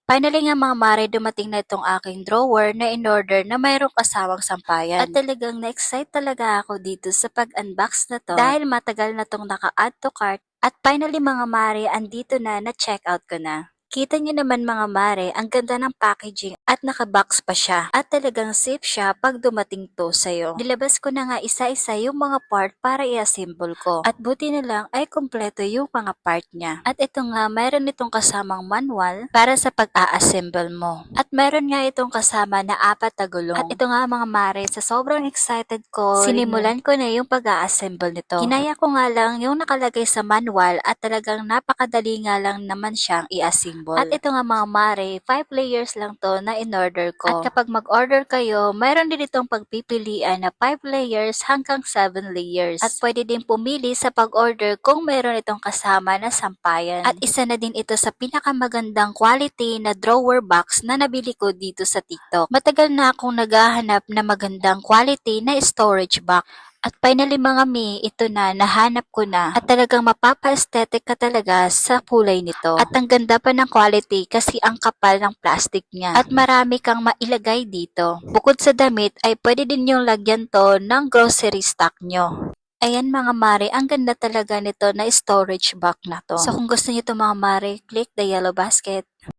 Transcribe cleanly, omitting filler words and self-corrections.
Finally nga mga mare, dumating na itong aking drawer na in-order na mayroong kasamang sampayan. At talagang na-excite talaga ako dito sa pag-unbox na to dahil matagal na tong naka-add to cart at finally mga mare, andito na-check out ko na. Kita niyo naman mga mare, ang ganda ng packaging at naka-box pa siya. At talagang safe siya pag dumating to sa'yo. Nilabas ko na nga isa-isa yung mga part para i-assemble ko. At buti na lang ay kompleto yung mga part niya. At ito nga, mayroon itong kasamang manual para sa pag-a-assemble mo. At mayroon nga itong kasama na 4 na gulong. At ito nga mga mare, sa sobrang excited ko, sinimulan ko na yung pag-a-assemble nito. Ginaya ko nga lang yung nakalagay sa manual at talagang napakadali nga lang naman siyang i-assemble. At ito nga mga mare, 5 layers lang to na in-order ko. At kapag mag-order kayo, mayroon din itong pagpipilian na 5 layers hanggang 7 layers. At pwede din pumili sa pag-order kung mayroon itong kasama na sampayan. At isa na din ito sa pinakamagandang quality na drawer box na nabili ko dito sa TikTok. Matagal na akong naghahanap na magandang quality na storage box. At finally mga mi, ito na, nahanap ko na. At talagang mapapa-aesthetic ka talaga sa kulay nito. At ang ganda pa ng quality kasi ang kapal ng plastic niya. At marami kang mailagay dito. Bukod sa damit ay pwede din yung lagyan to ng grocery stock nyo. Ayan mga mare, ang ganda talaga nito na storage box na to. So kung gusto niyo to mga mare, click the yellow basket.